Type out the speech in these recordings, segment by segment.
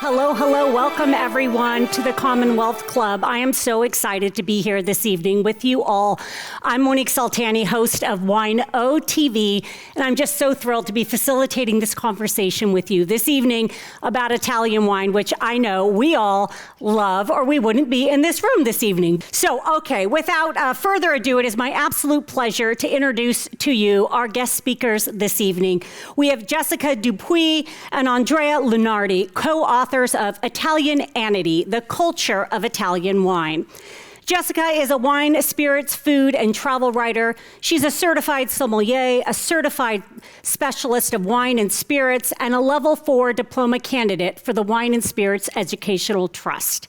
Hello, hello. Welcome, everyone, to the Commonwealth Club. I am so excited to be here this evening with you all. I'm Monique Saltani, host of Wine OTV, and I'm just so thrilled to be facilitating this conversation with you this evening about Italian wine, which I know we all love, or we wouldn't be in this room this evening. So, okay, without further ado, it is my absolute pleasure to introduce to you our guest speakers this evening. We have Jessica Dupuy and Andrea Lunardi, co-authors of Italianity, The Culture of Italian Wine. Jessica is a wine, spirits, food, and travel writer. She's a certified sommelier, a certified specialist of wine and spirits, and a level 4 diploma candidate for the Wine and Spirits Educational Trust.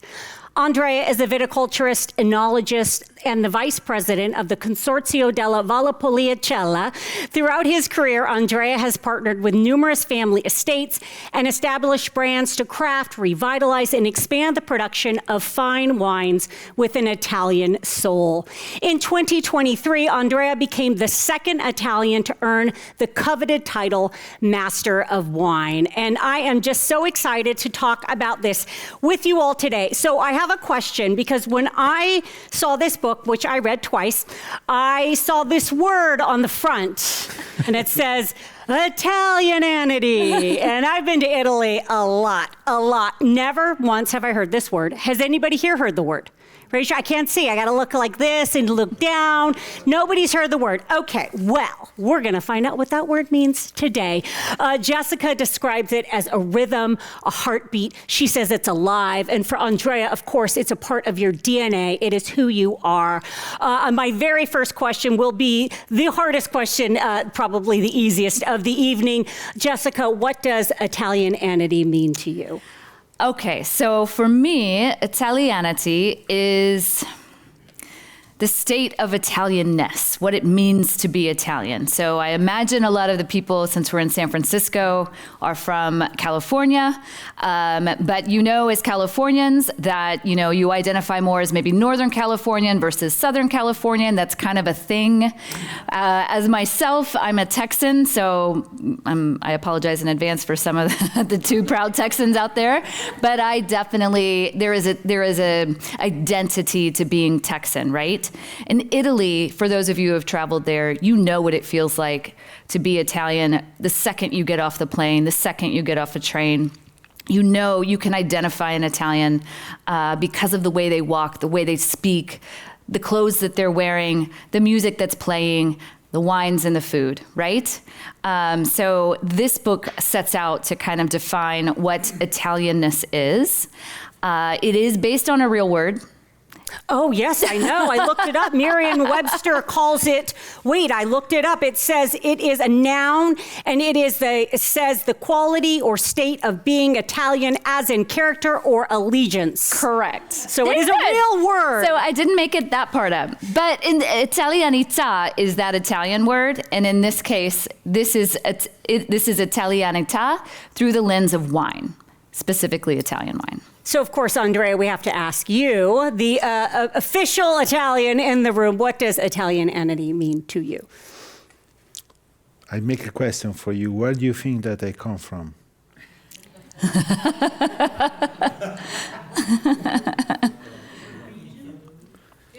Andrea is a viticulturist, enologist, and the vice president of the Consorzio della Valpolicella. Throughout his career, Andrea has partnered with numerous family estates and established brands to craft, revitalize, and expand the production of fine wines with an Italian soul. In 2023, Andrea became the second Italian to earn the coveted title Master of Wine. And I am just so excited to talk about this with you all today. So I have a question, because when I saw this book, which I read twice, I saw this word on the front, and it says Italianity. And I've been to Italy a lot. Never once have I heard this word. Has anybody here heard the word? I can't see. I got to look like this and look down. Nobody's heard the word. Okay, well, we're going to find out what that word means today. Jessica describes it as a rhythm, a heartbeat. She says it's alive. And for Andrea, of course, it's a part of your DNA. It is who you are. My very first question will be the hardest question, probably the easiest of the evening. Jessica, what does Italianity mean to you? Okay, so for me, Italianity is the state of Italianness, what it means to be Italian. So I imagine a lot of the people, since we're in San Francisco, are from California. But you know, as Californians, that you identify more as maybe Northern Californian versus Southern Californian. That's kind of a thing. As myself, I'm a Texan, so I apologize in advance for some of the too proud Texans out there. But I definitely, there is a identity to being Texan, right? In Italy, for those of you who have traveled there, you know what it feels like to be Italian the second you get off the plane, the second you get off a train. You know you can identify an Italian because of the way they walk, the way they speak, the clothes that they're wearing, the music that's playing, the wines and the food, right? So this book sets out to kind of define what Italianness is. It is based on a real word. Oh, yes, I know. I looked it up. Merriam-Webster calls it, I looked it up. It says it is a noun, and it says the quality or state of being Italian, as in character or allegiance. Correct. So it is a real word. So I didn't make it that part up. But in Italianità is that Italian word, and in this case, this is Italianità through the lens of wine, specifically Italian wine. So, of course, Andrea, we have to ask you, the official Italian in the room, what does Italianity mean to you? I make a question for you. Where do you think that I come from?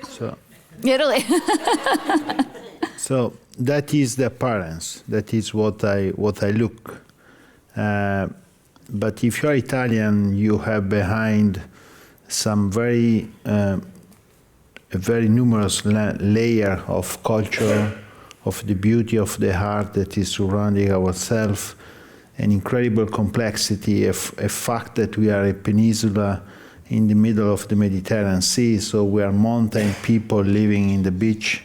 So, Italy. So that is the appearance. That is what I look. But if you're Italian, you have behind some very numerous layer of culture, of the beauty of the heart that is surrounding ourselves, an incredible complexity, a fact that we are a peninsula in the middle of the Mediterranean Sea, so we are mountain people living in the beach.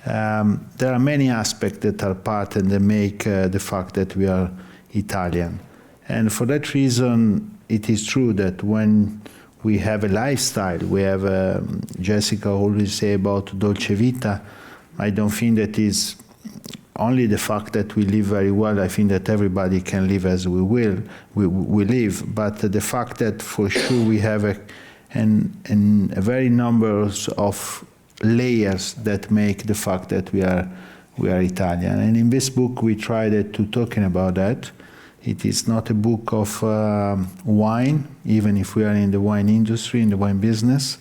There are many aspects that are part and that make the fact that we are Italian. And for that reason, it is true that when we have a lifestyle, we have, Jessica always say about dolce vita, I don't think that is only the fact that we live very well. I think that everybody can live as we live, but the fact that for sure we have a very numbers of layers that make the fact that we are Italian. And in this book, we tried to talking about that. It is not a book of wine, even if we are in the wine industry, in the wine business,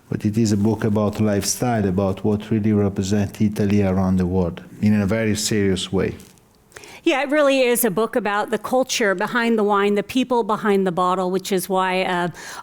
but it is a book about lifestyle, about what really represents Italy around the world in a very serious way. Yeah, it really is a book about the culture behind the wine, the people behind the bottle, which is why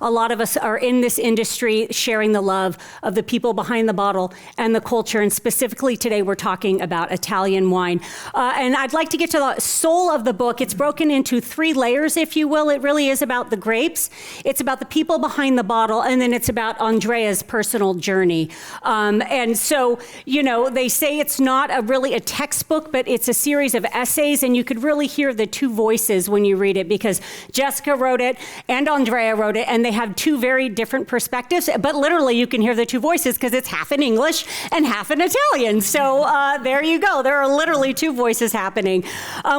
a lot of us are in this industry sharing the love of the people behind the bottle and the culture. And specifically today, we're talking about Italian wine. And I'd like to get to the soul of the book. It's broken into 3 layers, if you will. It really is about the grapes. It's about the people behind the bottle. And then it's about Andrea's personal journey. And so, you know, they say it's not really a textbook, but it's a series of essays. And you could really hear the 2 voices when you read it, because Jessica wrote it and Andrea wrote it, and they have 2 very different perspectives. But literally, you can hear the 2 voices because it's half in English and half in Italian. So there you go. There are literally 2 voices happening.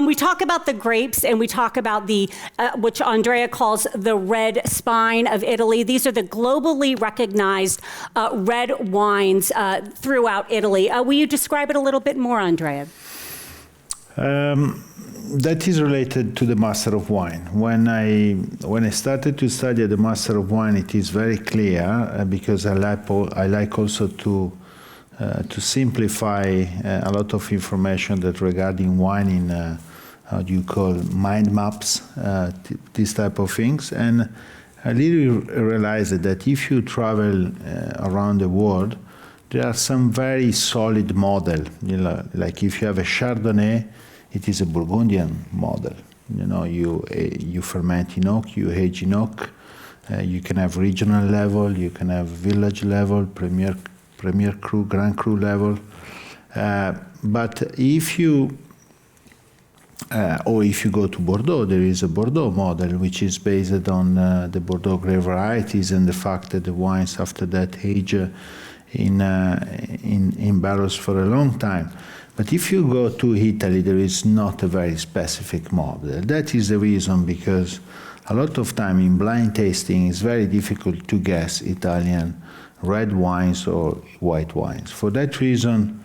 We talk about the grapes, and we talk about the which Andrea calls the red spine of Italy. These are the globally recognized red wines throughout Italy. Will you describe it a little bit more, Andrea? That is related to the Master of Wine. When I started to study the Master of Wine, it is very clear because I like also to simplify a lot of information that regarding wine in how do you call mind maps, these type of things. And I really realized that if you travel around the world, there are some very solid model. You know, like if you have a Chardonnay, it is a Burgundian model. You know, you ferment in oak, you age in oak. You can have regional level, you can have village level, premier cru, grand cru level. But if you or if you go to Bordeaux, there is a Bordeaux model, which is based on the Bordeaux grape varieties and the fact that the wines after that age in barrels for a long time. But if you go to Italy, there is not a very specific model. That is the reason, because a lot of time in blind tasting it's very difficult to guess Italian red wines or white wines. For that reason,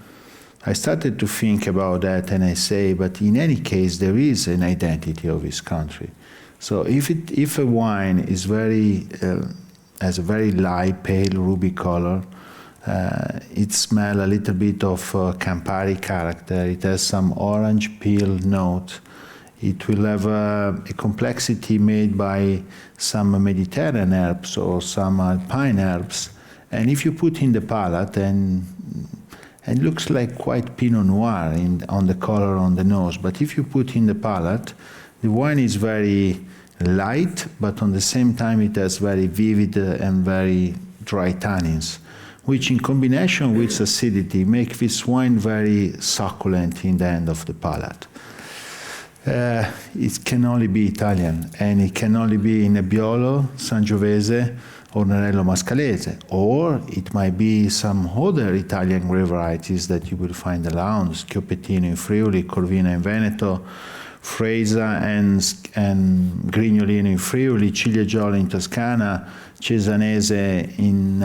I started to think about that, and I say, but in any case, there is an identity of this country. So if a wine is has a very light, pale, ruby color, it smells a little bit of Campari character. It has some orange peel note. It will have a complexity made by some Mediterranean herbs or some alpine herbs. And if you put in the palate, and it looks like quite Pinot Noir on the color on the nose. But if you put in the palate, the wine is very light, but on the same time it has very vivid and very dry tannins, which in combination with acidity make this wine very succulent in the end of the palate. It can only be Italian, and it can only be in Nebbiolo, Sangiovese, or Nerello Mascalese, or it might be some other Italian grape varieties that you will find around, Schiopettino in Friuli, Corvina in Veneto, Freisa and Grignolino in Friuli, Ciliegiolo in Toscana, Cesanese in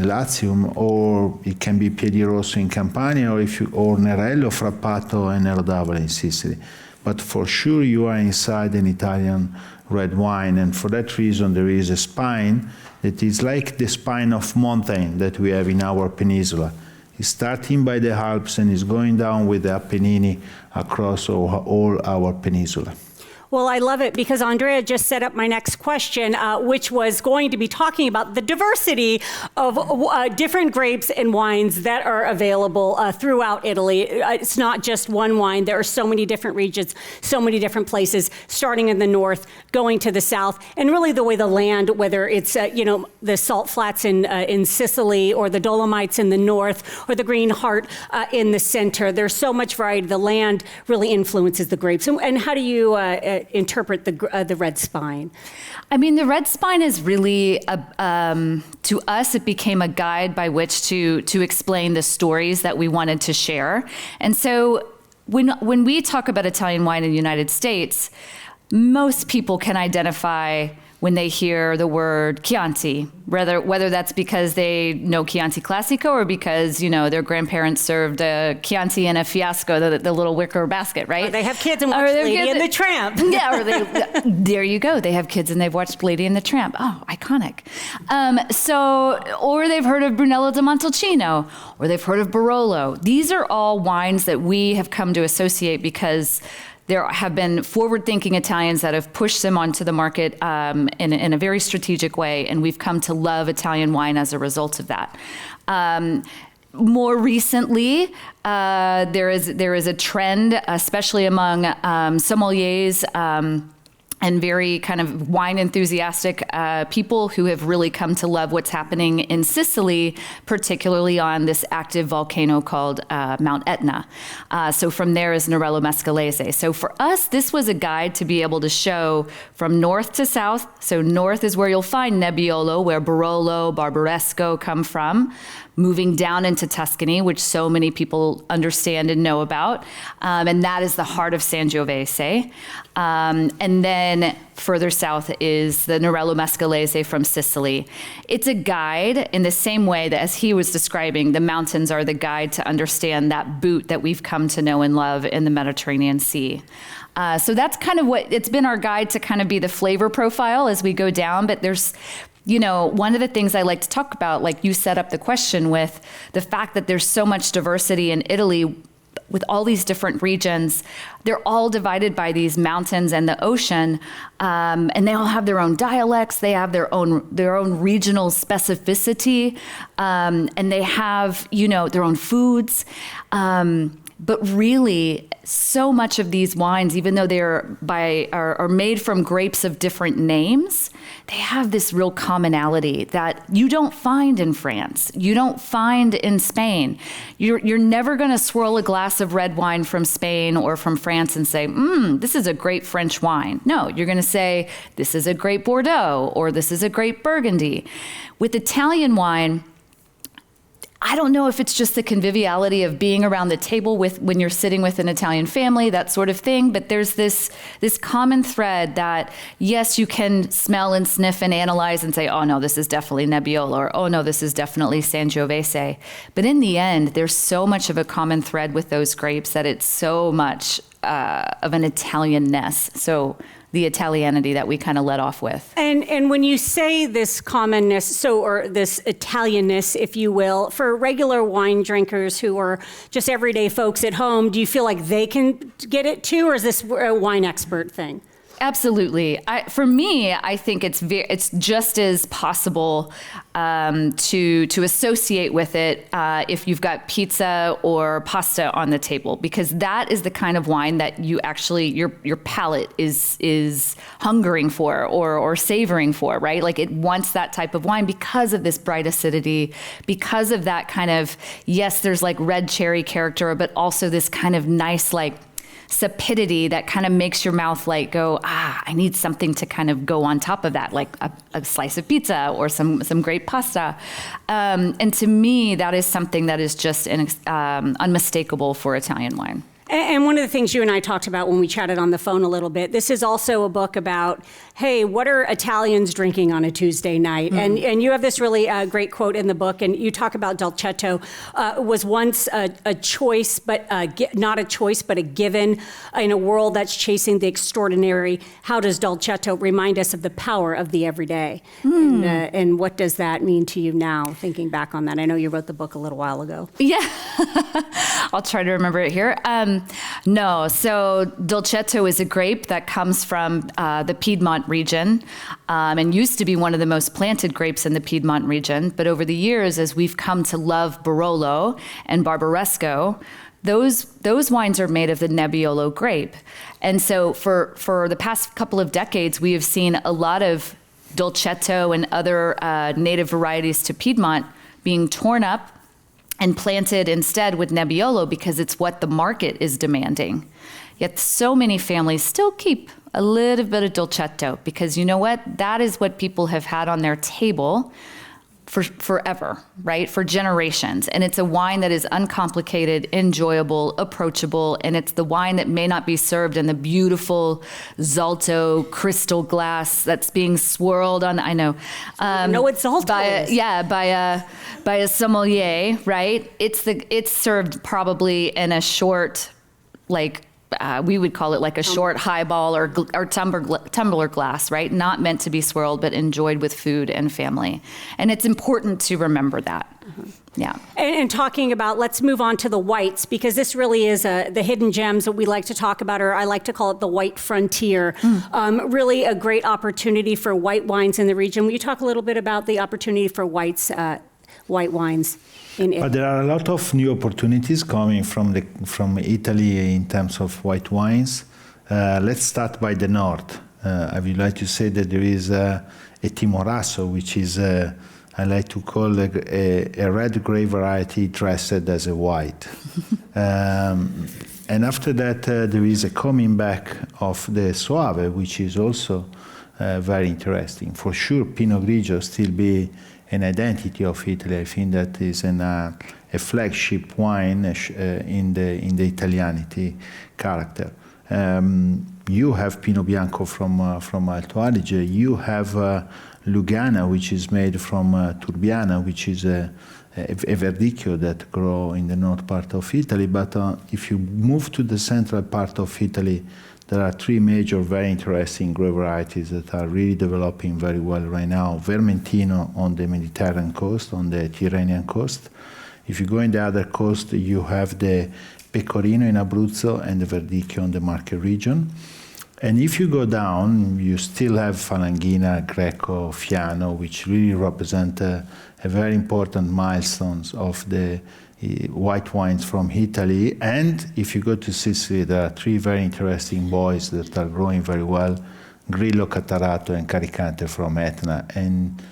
Latium, or it can be Piedirosso in Campania, or Nerello, Frappato, and Nero d'Avola in Sicily. But for sure you are inside an Italian red wine, and for that reason there is a spine that is like the spine of mountain that we have in our peninsula. It's starting by the Alps and is going down with the Apennini across all our peninsula. Well, I love it because Andrea just set up my next question, which was going to be talking about the diversity of different grapes and wines that are available throughout Italy. It's not just one wine. There are so many different regions, so many different places, starting in the north, going to the south, and really the way the land, whether it's the salt flats in Sicily or the Dolomites in the north or the Green Heart in the center. There's so much variety. The land really influences the grapes. And how do you interpret the red spine? I mean, the red spine is really, to us, it became a guide by which to explain the stories that we wanted to share. And so when we talk about Italian wine in the United States, most people can identify when they hear the word Chianti, whether that's because they know Chianti Classico or because, their grandparents served a Chianti in a fiasco, the little wicker basket, right? Or they have kids and watch Lady and the Tramp. Yeah, there you go. They have kids and they've watched Lady and the Tramp. Oh, iconic. Or they've heard of Brunello di Montalcino, or they've heard of Barolo. These are all wines that we have come to associate because there have been forward-thinking Italians that have pushed them onto the market in a very strategic way, and we've come to love Italian wine as a result of that. More recently, there is a trend, especially among sommeliers and very kind of wine enthusiastic people who have really come to love what's happening in Sicily, particularly on this active volcano called Mount Etna. So from there is Nerello Mescalese. So for us, this was a guide to be able to show from north to south. So north is where you'll find Nebbiolo, where Barolo, Barbaresco come from. Moving down into Tuscany, which so many people understand and know about. And that is the heart of Sangiovese. And then further south is the Nerello Mescalese from Sicily. It's a guide in the same way that, as he was describing, the mountains are the guide to understand that boot that we've come to know and love in the Mediterranean Sea. So that's kind of what, it's been our guide to kind of be the flavor profile as we go down, but there's, one of the things I like to talk about, like you set up the question with the fact that there's so much diversity in Italy with all these different regions. They're all divided by these mountains and the ocean, and they all have their own dialects. They have their own regional specificity, and they have, their own foods. But really, so much of these wines, even though they're are made from grapes of different names, they have this real commonality that you don't find in France. You don't find in Spain. You're never going to swirl a glass of red wine from Spain or from France and say, this is a great French wine. No, you're going to say, this is a great Bordeaux, or this is a great Burgundy. With Italian wine, I don't know if it's just the conviviality of being around the table when you're sitting with an Italian family, that sort of thing. But there's this common thread that, yes, you can smell and sniff and analyze and say, oh, no, this is definitely Nebbiolo, or oh, no, this is definitely Sangiovese. But in the end, there's so much of a common thread with those grapes that it's so much of an Italian-ness. So the Italianity that we kind of let off with. And when you say this commonness, or this Italianness, if you will, for regular wine drinkers who are just everyday folks at home, do you feel like they can get it too, or is this a wine expert thing? Absolutely. For me, I think it's just as possible to associate with it if you've got pizza or pasta on the table, because that is the kind of wine that you actually your palate is hungering for or savoring for, right? Like it wants that type of wine because of this bright acidity, because of that kind of, yes, there's like red cherry character, but also this kind of nice like sapidity that kind of makes your mouth like go, I need something to kind of go on top of that, like a slice of pizza or some great pasta. And to me, that is something that is just unmistakable for Italian wine. And one of the things you and I talked about when we chatted on the phone a little bit, this is also a book about, hey, what are Italians drinking on a Tuesday night? Mm-hmm. And you have this really great quote in the book, and you talk about Dolcetto was once a choice, but not a choice, but a given in a world that's chasing the extraordinary. How does Dolcetto remind us of the power of the everyday? And what does that mean to you now, thinking back on that? I know you wrote the book a little while ago. Yeah, I'll try to remember it here. No, so Dolcetto is a grape that comes from the Piedmont region and used to be one of the most planted grapes in the Piedmont region. But over the years, as we've come to love Barolo and Barbaresco, those wines are made of the Nebbiolo grape. And so for the past couple of decades, we have seen a lot of Dolcetto and other native varieties to Piedmont being torn up and planted instead with Nebbiolo because it's what the market is demanding. Yet so many families still keep a little bit of Dolcetto because you know what? That is what people have had on their table for forever, right? For generations. And it's a wine that is uncomplicated, enjoyable, approachable, and it's the wine that may not be served in the beautiful Zalto crystal glass that's being swirled on, I know. know what Zalto is. By a sommelier, right? It's served probably in a short, like, we would call it like a short highball or tumbler glass, right? Not meant to be swirled, but enjoyed with food and family. And it's important to remember that. Yeah. And talking about, let's move on to the whites, because this really is the hidden gems that we like to talk about, or I like to call it the white frontier. Really a great opportunity for white wines in the region. Will you talk a little bit about the opportunity for white wines in Italy? But there are a lot of new opportunities coming from Italy in terms of white wines. Let's start by the north. I would like to say that there is a Timorasso, which is I like to call a red grape variety dressed as a white. And after that, there is a coming back of the Soave, which is also very interesting. For sure, Pinot Grigio still be an identity of Italy. I think that is a flagship wine in the Italianity character. You have Pinot Bianco from Alto Adige. You have Lugana, which is made from Turbiana, which is a verdicchio that grow in the north part of Italy. But if you move to the central part of Italy, there are three major, very interesting grape varieties that are really developing very well right now. Vermentino on the Mediterranean coast, on the Tyrrhenian coast. If you go in the other coast, you have the Pecorino in Abruzzo and the Verdicchio on the Marche region. And if you go down, you still have Falanghina, Greco, Fiano, which really represent a very important milestones of the white wines from Italy. And if you go to Sicily, there are three very interesting boys that are growing very well, Grillo, Catarato, and Caricante from Etna. And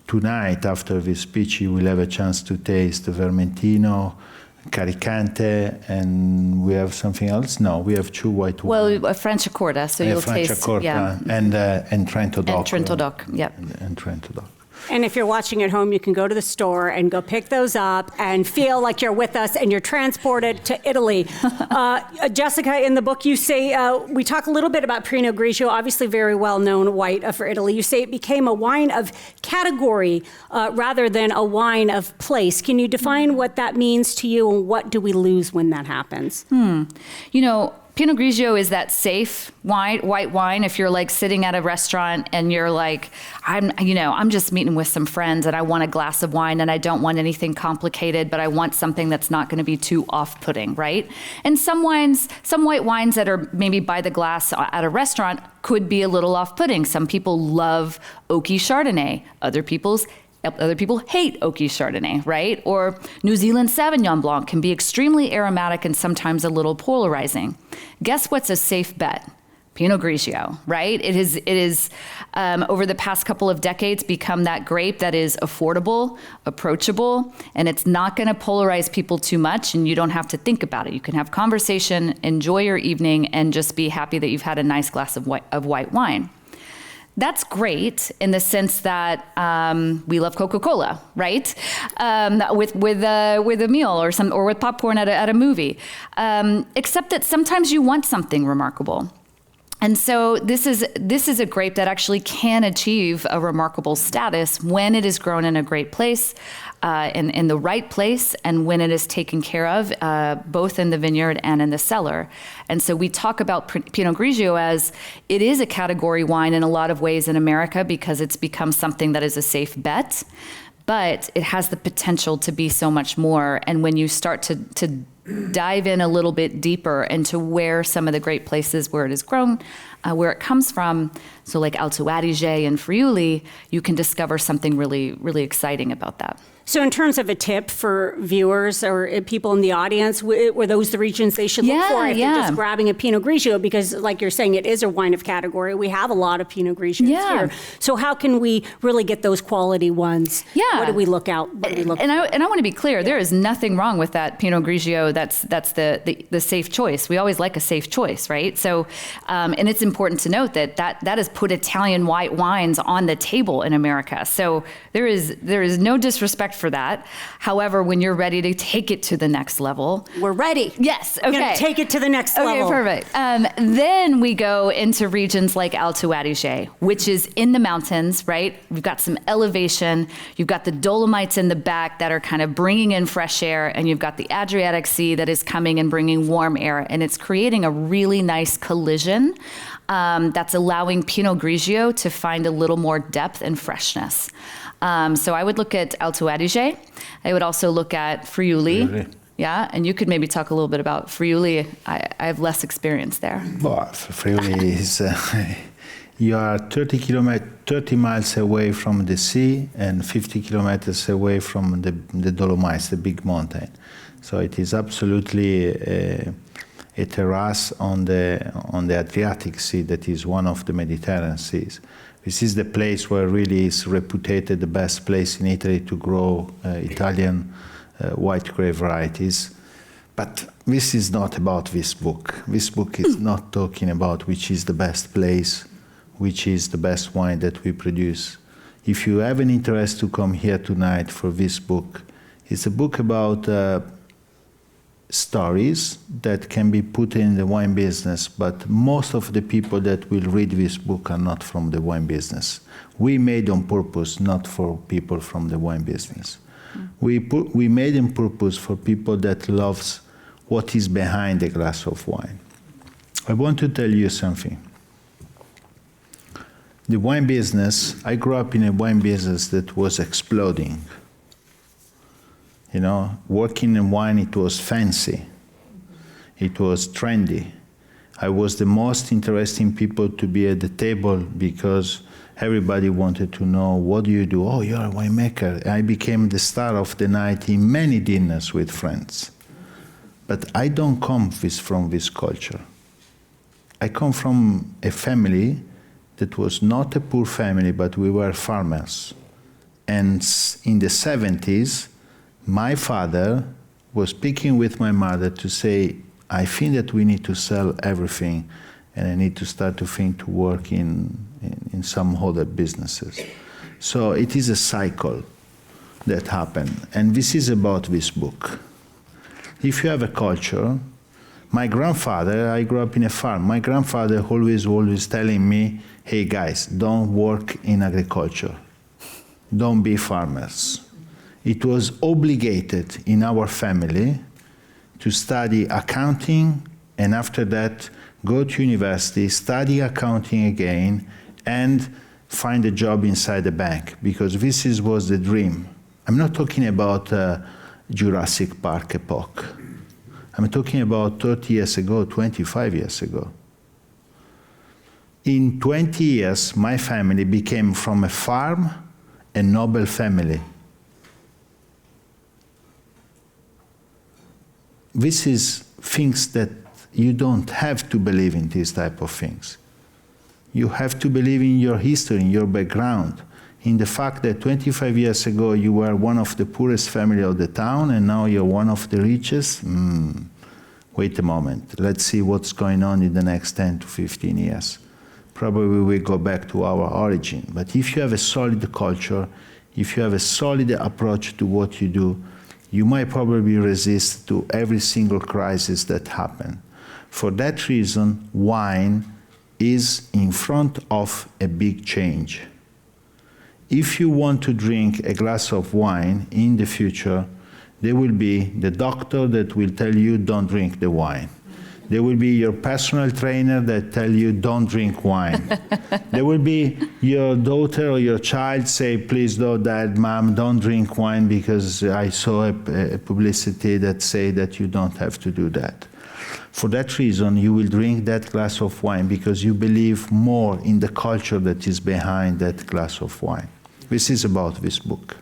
tonight, after this speech, you will have a chance to taste the Vermentino, Caricante, and we have something else? No, we have two white wines. Well, a Franciacorta, so you'll taste. Franciacorta, yeah. And Trento Doc. And Trento Doc, yep. And Trento Doc. And if you're watching at home, you can go to the store and go pick those up and feel like you're with us and you're transported to Italy. Jessica, in the book, you say, we talk a little bit about Pinot Grigio, obviously very well-known white for Italy. You say it became a wine of category rather than a wine of place. Can you define what that means to you, and what do we lose when that happens? You know, Pinot Grigio is that safe white wine. If you're like sitting at a restaurant and you're like, I'm just meeting with some friends and I want a glass of wine and I don't want anything complicated, but I want something that's not going to be too off-putting, right? And some white wines that are maybe by the glass at a restaurant could be a little off-putting. Some people love oaky Chardonnay. Other people hate oaky Chardonnay, right? Or New Zealand Sauvignon Blanc can be extremely aromatic and sometimes a little polarizing. Guess what's a safe bet? Pinot Grigio, right? It is over the past couple of decades become that grape that is affordable, approachable, and it's not going to polarize people too much, and you don't have to think about it. You can have conversation, enjoy your evening, and just be happy that you've had a nice glass of white wine. That's great in the sense that we love Coca-Cola, right? With a meal or with popcorn at a movie. Except that sometimes you want something remarkable. And so this is a grape that actually can achieve a remarkable status when it is grown in a great place, in the right place, and when it is taken care of, both in the vineyard and in the cellar. And so we talk about Pinot Grigio as it is a category wine in a lot of ways in America because it's become something that is a safe bet, but it has the potential to be so much more. And when you start to dive in a little bit deeper into where some of the great places where it is grown, where it comes from, so like Alto Adige and Friuli, you can discover something really, really exciting about that. So in terms of a tip for viewers or people in the audience, were those the regions they should look for if they're just grabbing a Pinot Grigio? Because like you're saying, it is a wine of category. We have a lot of Pinot Grigios here. So how can we really get those quality ones? What do we look out? And I want to be clear, there is nothing wrong with that Pinot Grigio. That's the safe choice. We always like a safe choice, right? So, and it's important to note that has put Italian white wines on the table in America. So there is no disrespect for that. However, when you're ready to take it to the next level. We're ready. Yes. Okay. We're gonna take it to the next level. Okay, perfect. Then we go into regions like Alto Adige, which is in the mountains, right? We've got some elevation. You've got the Dolomites in the back that are kind of bringing in fresh air, and you've got the Adriatic Sea that is coming and bringing warm air, and it's creating a really nice collision that's allowing Pinot Grigio to find a little more depth and freshness. So I would look at Alto Adige. I would also look at Friuli. Yeah, and you could maybe talk a little bit about Friuli. I have less experience there. Well, Friuli is, you are 30 miles away from the sea and 50 kilometers away from the Dolomites, the big mountain. So it is absolutely a terrace on the Adriatic Sea that is one of the Mediterranean seas. This is the place where really is reputed the best place in Italy to grow Italian white grape varieties. But this is not about this book. This book is not talking about which is the best place, which is the best wine that we produce. If you have an interest to come here tonight for this book, it's a book about stories that can be put in the wine business, but most of the people that will read this book are not from the wine business. We made on purpose, not for people from the wine business. We made on purpose for people that loves what is behind a glass of wine. I want to tell you something. The wine business, I grew up in a wine business that was exploding. You know, working in wine, it was fancy. It was trendy. I was the most interesting people to be at the table because everybody wanted to know, what do you do? Oh, you're a winemaker. I became the star of the night in many dinners with friends. But I don't come from this culture. I come from a family that was not a poor family, but we were farmers. And in the 70s, my father was speaking with my mother to say, I think that we need to sell everything and I need to start to think to work in some other businesses. So it is a cycle that happened. And this is about this book. If you have a culture, my grandfather, I grew up in a farm, my grandfather always telling me, hey guys, don't work in agriculture. Don't be farmers. It was obligated in our family to study accounting and after that go to university, study accounting again and find a job inside the bank because this was the dream. I'm not talking about Jurassic Park epoch. I'm talking about 30 years ago, 25 years ago. In 20 years, my family became from a farm a noble family. This is things that you don't have to believe in these type of things. You have to believe in your history, in your background, in the fact that 25 years ago you were one of the poorest family of the town and now you're one of the richest. Wait a moment, let's see what's going on in the next 10 to 15 years. Probably we go back to our origin. But if you have a solid culture, if you have a solid approach to what you do, you might probably resist to every single crisis that happen. For that reason, wine is in front of a big change. If you want to drink a glass of wine in the future, there will be the doctor that will tell you don't drink the wine. There will be your personal trainer that tell you don't drink wine. There will be your daughter or your child say, please don't, dad, mom, don't drink wine because I saw a publicity that say that you don't have to do that. For that reason, you will drink that glass of wine because you believe more in the culture that is behind that glass of wine. This is about this book.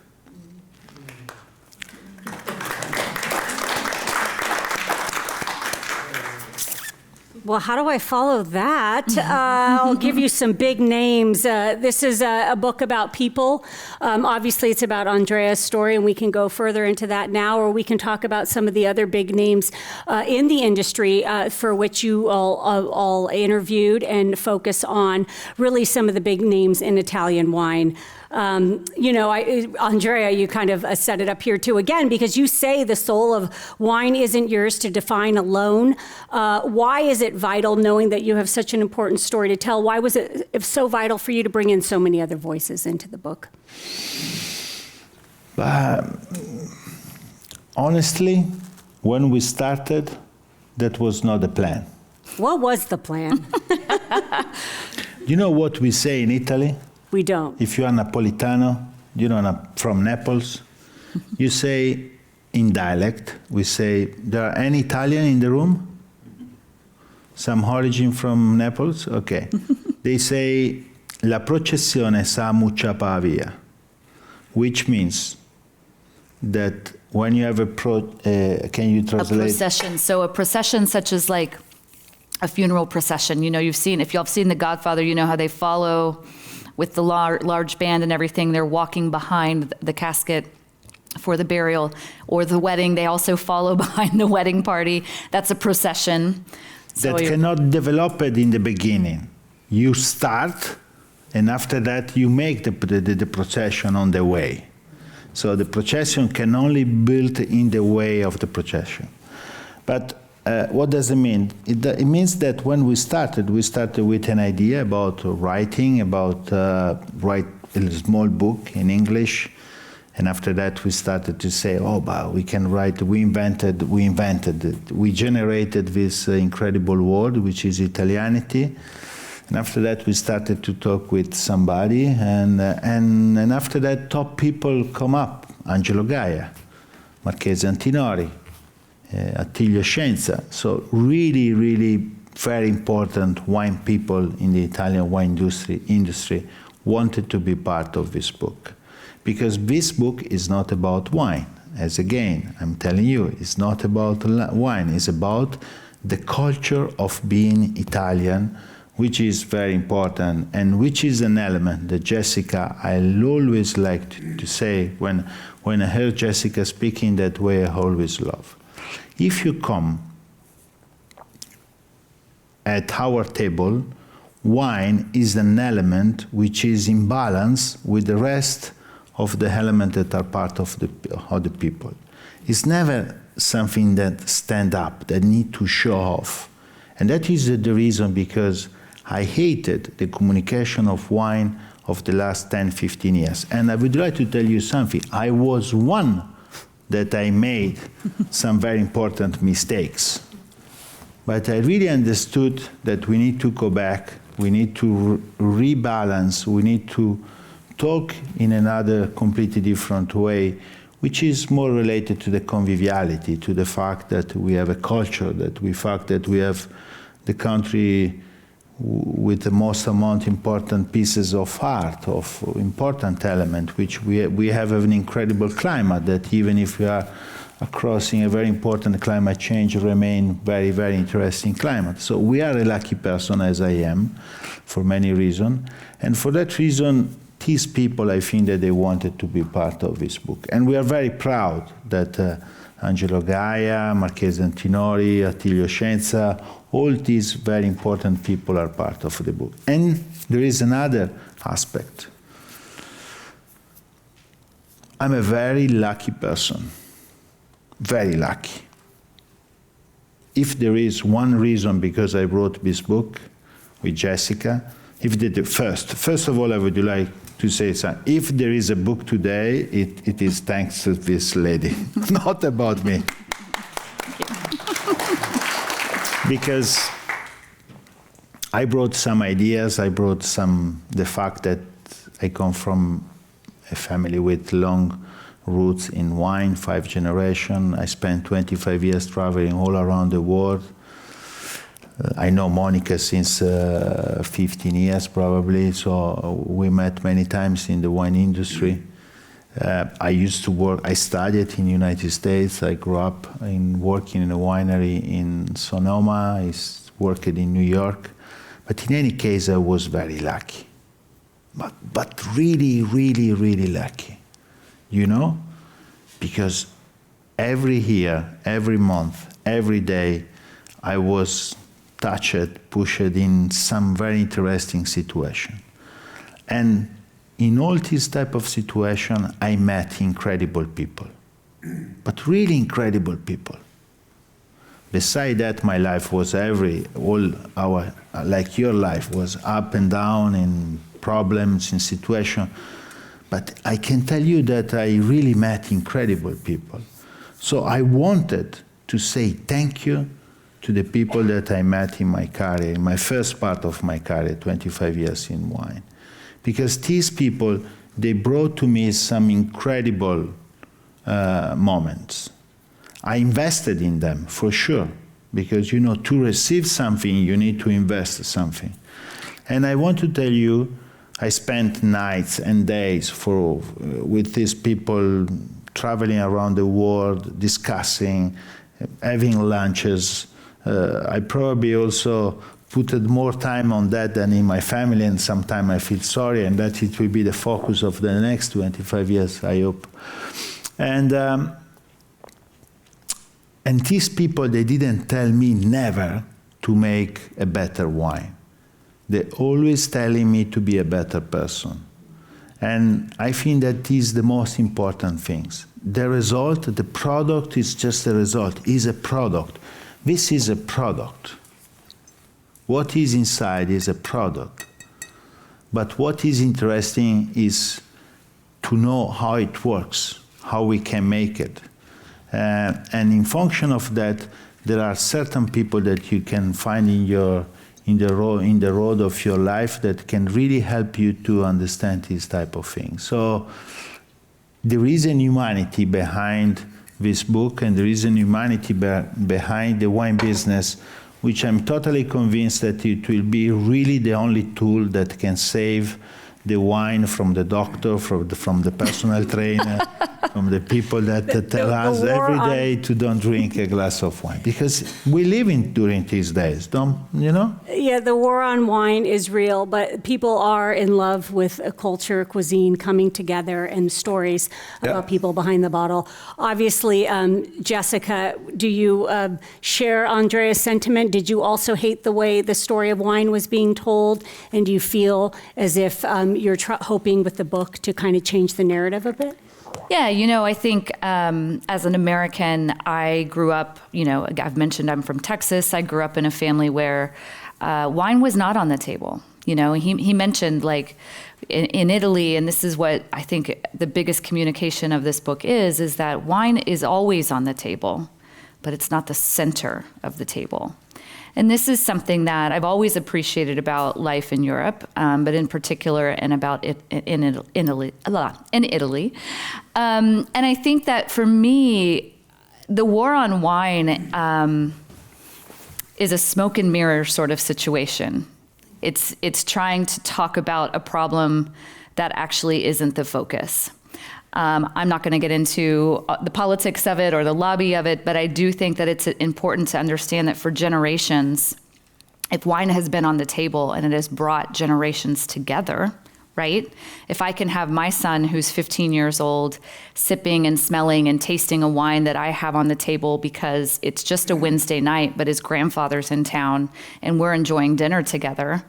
Well, how do I follow that? I'll give you some big names. This is a book about people. Obviously, it's about Andrea's story, and we can go further into that now, or we can talk about some of the other big names in the industry for which you all interviewed, and focus on really some of the big names in Italian wine. Andrea, you kind of set it up here too again, because you say the soul of wine isn't yours to define alone. Why is it vital, knowing that you have such an important story to tell? Why was it so vital for you to bring in so many other voices into the book? Honestly, when we started, that was not the plan. What was the plan? You know what we say in Italy? We don't. If you are Napolitano, from Naples, you say in dialect, we say, there are any Italian in the room? Some origin from Naples? Okay. They say, la processione sa mucha pavia, which means that when you have can you translate? A procession. So a procession such as like a funeral procession. If y'all have seen The Godfather, you know how they follow with the large band and everything. They're walking behind the casket for the burial, or the wedding. They also follow behind the wedding party. That's a procession. That cannot develop it in the beginning. You start, and after that you make the procession on the way. So the procession can only build in the way of the procession. But what does it mean? It means that when we started with an idea about writing, about write a small book in English, and after that we started to say, but we can write. We invented it. We generated this incredible word, which is Italianity. And after that we started to talk with somebody, and after that top people come up: Angelo Gaia, Marchese Antinori, Attilio Scienza. So really, really very important wine people in the Italian wine industry wanted to be part of this book. Because this book is not about wine. As again, I'm telling you, it's not about wine. It's about the culture of being Italian, which is very important, and which is an element that Jessica, I always like to say when I hear Jessica speaking that way, I always love. If you come at our table, wine is an element which is in balance with the rest of the elements that are part of the people. It's never something that stand up, that need to show off. And that is the reason because I hated the communication of wine of the last 10, 15 years. And I would like to tell you something. I was one that I made some very important mistakes. But I really understood that we need to go back, we need to rebalance, we need to talk in another completely different way, which is more related to the conviviality, to the fact that we have a culture, that we have the country with the most amount important pieces of art, of important element, which we have an incredible climate that even if we are crossing a very important climate change, remain very, very interesting climate. So we are a lucky person, as I am, for many reasons. And for that reason, these people, I think that they wanted to be part of this book. And we are very proud that Angelo Gaia, Marchese Antinori, Attilio Scienza, all these very important people are part of the book. And there is another aspect. I'm a very lucky person, very lucky. If there is one reason because I wrote this book with Jessica, first of all, I would like to say something. If there is a book today, it is thanks to this lady, not about me. Because I brought some ideas, the fact that I come from a family with long roots in wine, 5 generations. I spent 25 years traveling all around the world. I know Monica since 15 years probably, so we met many times in the wine industry. I studied in the United States. I grew up working in a winery in Sonoma. I worked in New York. But in any case, I was very lucky. But really, really, really lucky, you know? Because every year, every month, every day, I was touched, pushed in some very interesting situation. And in all this type of situation, I met incredible people, but really incredible people. Beside that, my life was like your life was up and down in problems, in situation. But I can tell you that I really met incredible people. So I wanted to say thank you to the people that I met in my career, in my first part of my career, 25 years in wine. Because these people, they brought to me some incredible moments. I invested in them, for sure, because, you know, to receive something, you need to invest something. And I want to tell you, I spent nights and days with these people, traveling around the world, discussing, having lunches. I probably also put more time on that than in my family, and sometimes I feel sorry, and that it will be the focus of the next 25 years, I hope. And these people, they didn't tell me never to make a better wine. They're always telling me to be a better person. And I think that is the most important things. The result, the product is just a result, is a product. This is a product. What is inside is a product. But what is interesting is to know how it works, how we can make it. And in function of that, there are certain people that you can find in the road of your life that can really help you to understand this type of thing. So there is an humanity behind this book, and there is an humanity behind the wine business, which I'm totally convinced that it will be really the only tool that can save the wine from the doctor, from the personal trainer, from the people that tell us every day to don't drink a glass of wine. Because we live during these days, don't you know? Yeah, the war on wine is real, but people are in love with a culture, cuisine coming together, and stories about people behind the bottle. Obviously, Jessica, do you share Andrea's sentiment? Did you also hate the way the story of wine was being told? And do you feel as if you're hoping with the book to kind of change the narrative a bit? Yeah, you know, I think as an American, I grew up, you know, I've mentioned I'm from Texas. I grew up in a family where wine was not on the table. You know, he mentioned like in Italy, and this is what I think the biggest communication of this book is that wine is always on the table, but it's not the center of the table. And this is something that I've always appreciated about life in Europe, but in particular, and about it in Italy. And I think that for me, the war on wine is a smoke and mirror sort of situation. It's trying to talk about a problem that actually isn't the focus. I'm not going to get into the politics of it or the lobby of it, but I do think that it's important to understand that for generations, if wine has been on the table and it has brought generations together, right? If I can have my son who's 15 years old sipping and smelling and tasting a wine that I have on the table because it's just a Wednesday night, but his grandfather's in town and we're enjoying dinner together,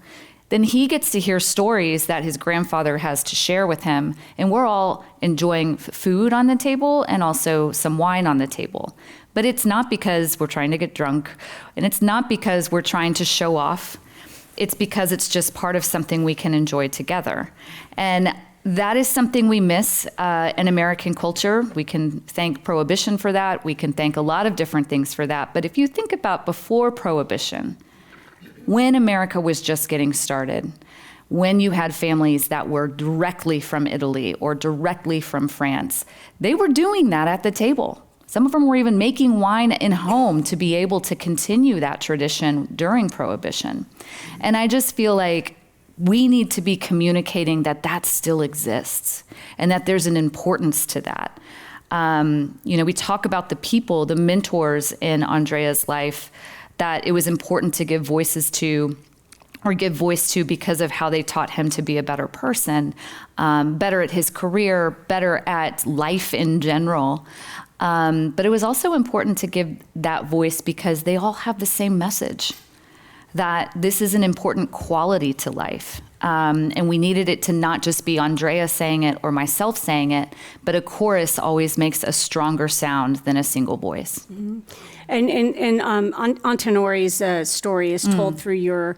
then he gets to hear stories that his grandfather has to share with him. And we're all enjoying food on the table and also some wine on the table. But it's not because we're trying to get drunk, and it's not because we're trying to show off. It's because it's just part of something we can enjoy together. And that is something we miss in American culture. We can thank Prohibition for that. We can thank a lot of different things for that. But if you think about before Prohibition, when America was just getting started, when you had families that were directly from Italy or directly from France, they were doing that at the table. Some of them were even making wine in home to be able to continue that tradition during Prohibition. And I just feel like we need to be communicating that that still exists and that there's an importance to that. You know, we talk about the people, the mentors in Andrea's life that it was important to give voices to, or give voice to, because of how they taught him to be a better person, better at his career, better at life in general. But it was also important to give that voice because they all have the same message, that this is an important quality to life. And we needed it to not just be Andrea saying it or myself saying it, but a chorus always makes a stronger sound than a single voice. Mm-hmm. And Antenorri's story is told through your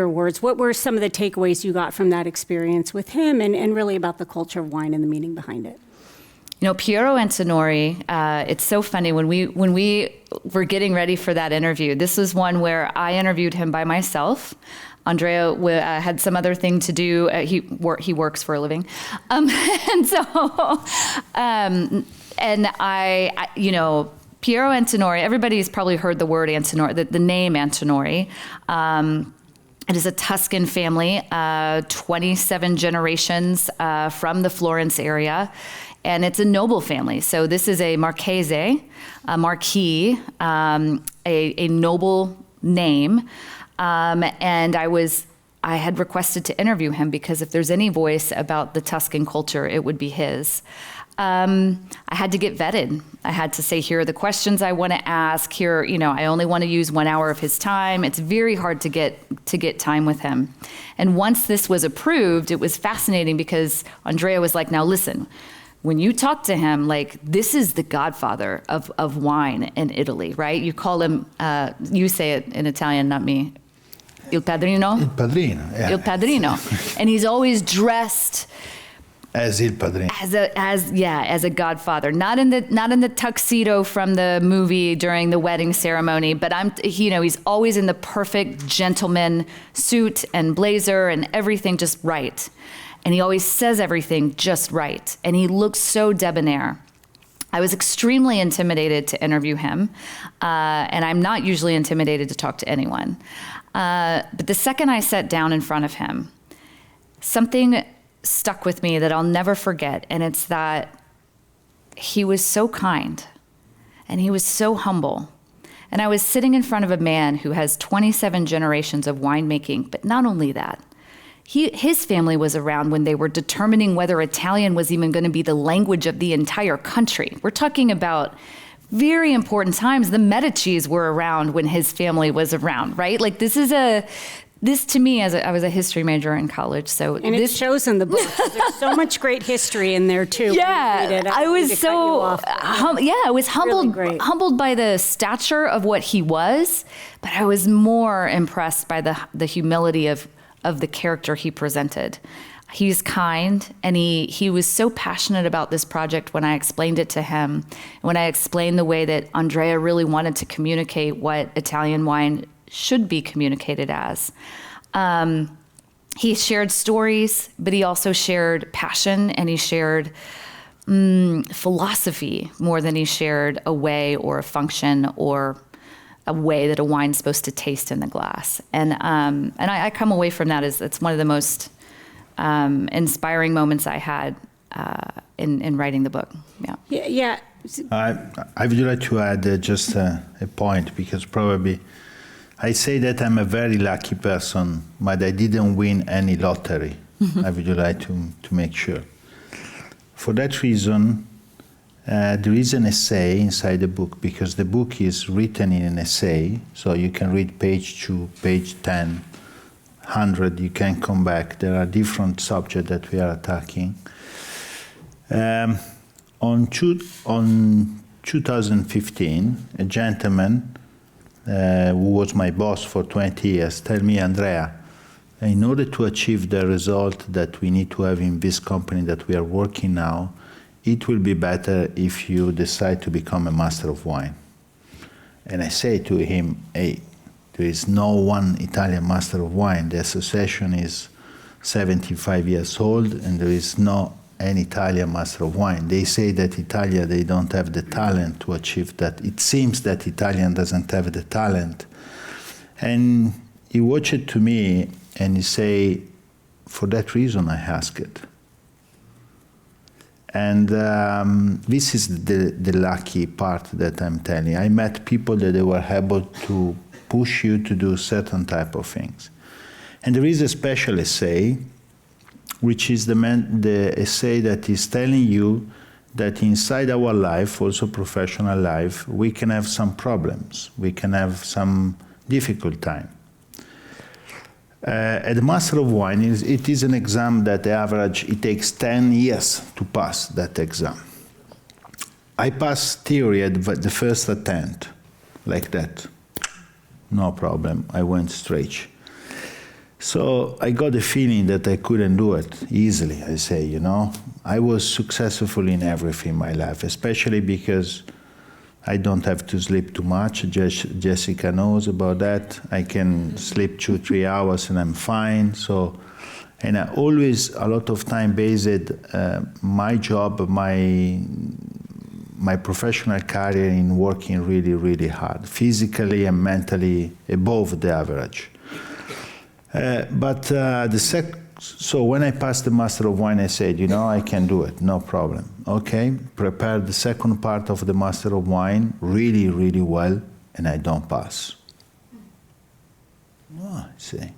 words. What were some of the takeaways you got from that experience with him, and really about the culture of wine and the meaning behind it? You know, Piero Antinori, it's so funny, when we were getting ready for that interview, this was one where I interviewed him by myself. Andrea had some other thing to do. He works for a living. And so, and I, you know, Piero Antinori, everybody's probably heard the word Antinori, the name Antinori. It is a Tuscan family, 27 generations from the Florence area. And it's a noble family. So this is a Marchese, a Marquis, a noble name. And I had requested to interview him because if there's any voice about the Tuscan culture, it would be his. I had to get vetted. I had to say, here are the questions I want to ask. Here, you know, I only want to use 1 hour of his time. It's very hard to get time with him. And once this was approved, it was fascinating because Andrea was like, now listen, when you talk to him, like, this is the godfather of wine in Italy, right? You call him, you say it in Italian, not me, Il Padrino? Il Padrino, yeah. Il Padrino. And he's always dressed as Il Padrino. As a godfather. Not in the tuxedo from the movie during the wedding ceremony, but he's always in the perfect gentleman suit and blazer and everything just right. And he always says everything just right. And he looks so debonair. I was extremely intimidated to interview him. And I'm not usually intimidated to talk to anyone. But the second I sat down in front of him, something stuck with me that I'll never forget. And it's that he was so kind and he was so humble. And I was sitting in front of a man who has 27 generations of winemaking, but not only that, his family was around when they were determining whether Italian was even going to be the language of the entire country. We're talking about very important times. The Medicis were around when his family was around, right? Like this to me, I was a history major in college, so and it shows in the book. There's so much great history in there too. Yeah, I was so I was humbled, really humbled by the stature of what he was, but I was more impressed by the humility of the character he presented. He's kind, and he was so passionate about this project when I explained it to him, when I explained the way that Andrea really wanted to communicate what Italian wine should be communicated as. He shared stories, but he also shared passion, and he shared philosophy more than he shared a way or a function or a way that a wine's supposed to taste in the glass. And I come away from that as it's one of the most inspiring moments I had in writing the book. Yeah. I would like to add just a point, because probably I say that I'm a very lucky person, but I didn't win any lottery. I would like to make sure. For that reason, there is an essay inside the book, because the book is written in an essay, so you can read page 2, page 10, 100, you can come back. There are different subjects that we are attacking. On 2015, a gentleman who was my boss for 20 years told me, Andrea, in order to achieve the result that we need to have in this company that we are working now, it will be better if you decide to become a master of wine. And I say to him, hey, there is no one Italian master of wine. The association is 75 years old, and there is no an Italian master of wine. They say that Italia, they don't have the talent to achieve that. It seems that Italian doesn't have the talent. And he watched it to me, and he say, for that reason I ask it. And this is the lucky part that I'm telling. I met people that they were able to push you to do certain type of things. And there is a special essay, which is the essay that is telling you that inside our life, also professional life, we can have some problems. We can have some difficult time. At the Master of Wine, it is an exam that the average, it takes 10 years to pass that exam. I passed theory at the first attempt, like that. No problem, I went straight. So I got the feeling that I couldn't do it easily, I say, you know. I was successful in everything in my life, especially because I don't have to sleep too much. Jessica knows about that. I can sleep 2-3 hours and I'm fine. So, and I always, a lot of time based my job, my professional career in working really, really hard, physically and mentally above the average. So when I passed the Master of Wine, I said, you know, I can do it, no problem. Okay, prepare the second part of the Master of Wine really, really well, and I don't pass. Oh, I say,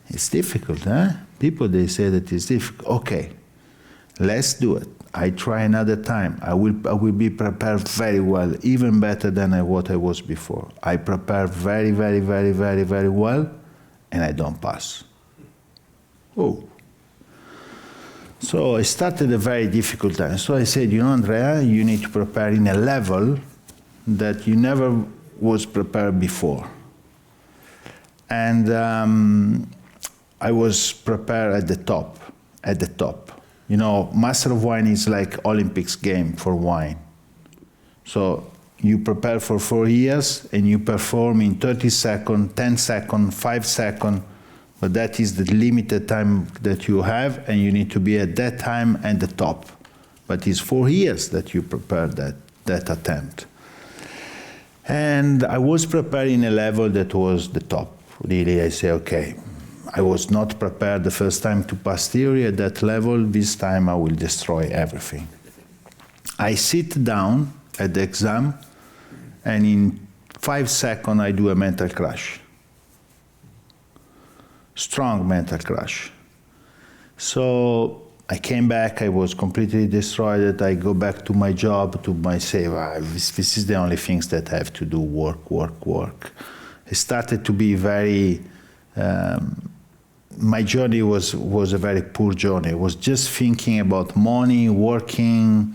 it's difficult, huh? People, they say that it's difficult. Okay, let's do it. I try another time. I will be prepared very well, even better than what I was before. I prepare very, very, very, very, very well, and I don't pass. Oh. So I started a very difficult time. So I said, you know, Andrea, you need to prepare in a level that you never was prepared before. And I was prepared at the top. You know, Master of Wine is like Olympics game for wine. So you prepare for 4 years and you perform in 30 seconds, 10 seconds, 5 seconds, but that is the limited time that you have, and you need to be at that time at the top. But it's 4 years that you prepare that attempt. And I was prepared in a level that was the top. Really, I say, okay, I was not prepared the first time to pass theory at that level. This time I will destroy everything. I sit down at the exam, and in 5 seconds I do a mental crash. Strong mental crash. So I came back, I was completely destroyed. I go back to my job, to my say, this is the only things that I have to do, work. I started to be very, my journey was a very poor journey. I was just thinking about money, working.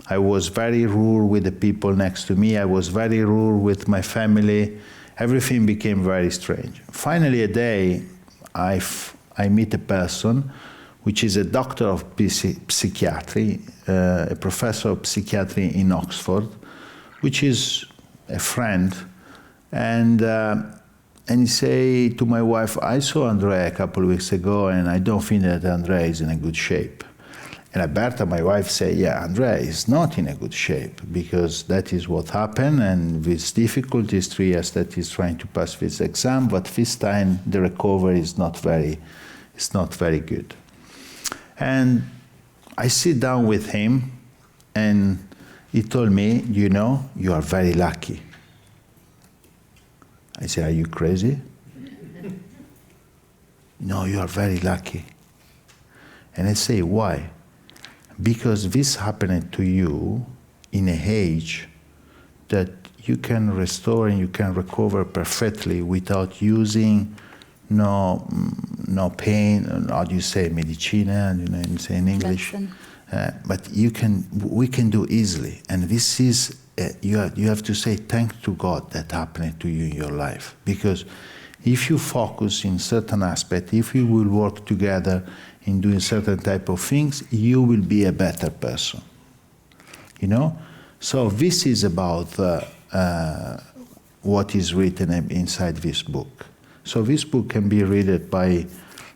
I was very rude with the people next to me. I was very rude with my family. Everything became very strange. Finally, a day, I meet a person which is a doctor of psychiatry, a professor of psychiatry in Oxford, which is a friend. And he say to my wife, I saw Andrea a couple of weeks ago, and I don't think that Andrea is in a good shape. And Alberta, my wife, say, yeah, Andrea is not in a good shape, because that is what happened, and with difficulties, 3 years that he's trying to pass this exam, but this time the recovery is not very good. And I sit down with him, and he told me, you know, you are very lucky. I say, are you crazy? No, you are very lucky. And I say, why? Because this happened to you in an age that you can restore and you can recover perfectly without using no pain, how do you say, medicina, you say in English. But we can do easily. And this is, you have to say thank to God that happened to you in your life. Because if you focus in certain aspect, if we will work together in doing certain type of things, you will be a better person. You know? So this is about what is written inside this book. So this book can be read by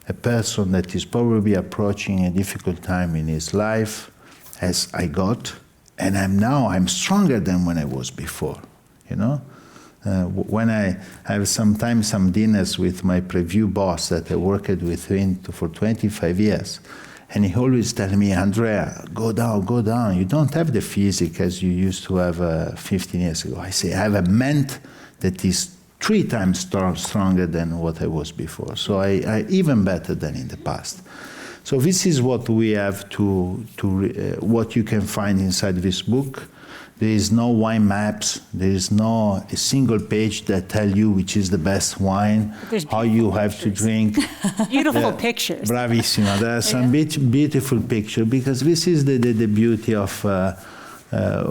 a person that is probably approaching a difficult time in his life, as I got, and I'm stronger than when I was before, you know? When I have sometimes some dinners with my preview boss that I worked with him for 25 years, and he always tell me, Andrea, go down. You don't have the physique as you used to have 15 years ago. I say, I have a ment that is 3 times stronger than what I was before. So I even better than in the past. So this is what we have what you can find inside this book. There is no wine maps. There is no a single page that tell you which is the best wine, how you have to drink. Beautiful pictures. Bravissima. There are some beautiful pictures, because this is the beauty of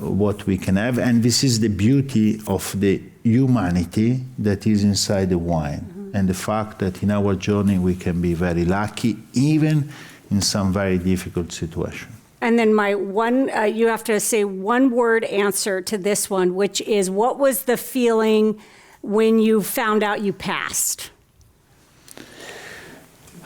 what we can have, and this is the beauty of the humanity that is inside the wine, and the fact that in our journey we can be very lucky, even in some very difficult situations. And then my one, you have to say one word answer to this one, which is, what was the feeling when you found out you passed?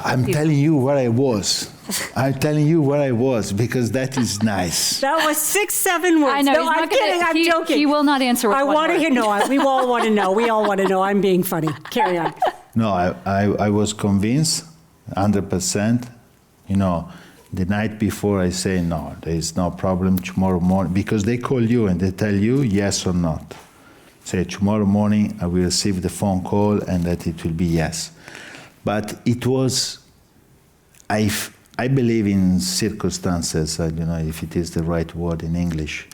I'm telling you where I was. I'm telling you where I was, because that is nice. That was 6, 7 words. I know. No, he's not I'm kidding. I'm joking. He will not answer with I one want to word. hear. No, we all want to know. We all want to know. I'm being funny. Carry on. No, I was convinced, 100%. You know, the night before I say, no, there is no problem tomorrow morning, because they call you and they tell you yes or not. Say, tomorrow morning I will receive the phone call and that it will be yes. But it was, I believe in circumstances, I don't know if it is the right word in English.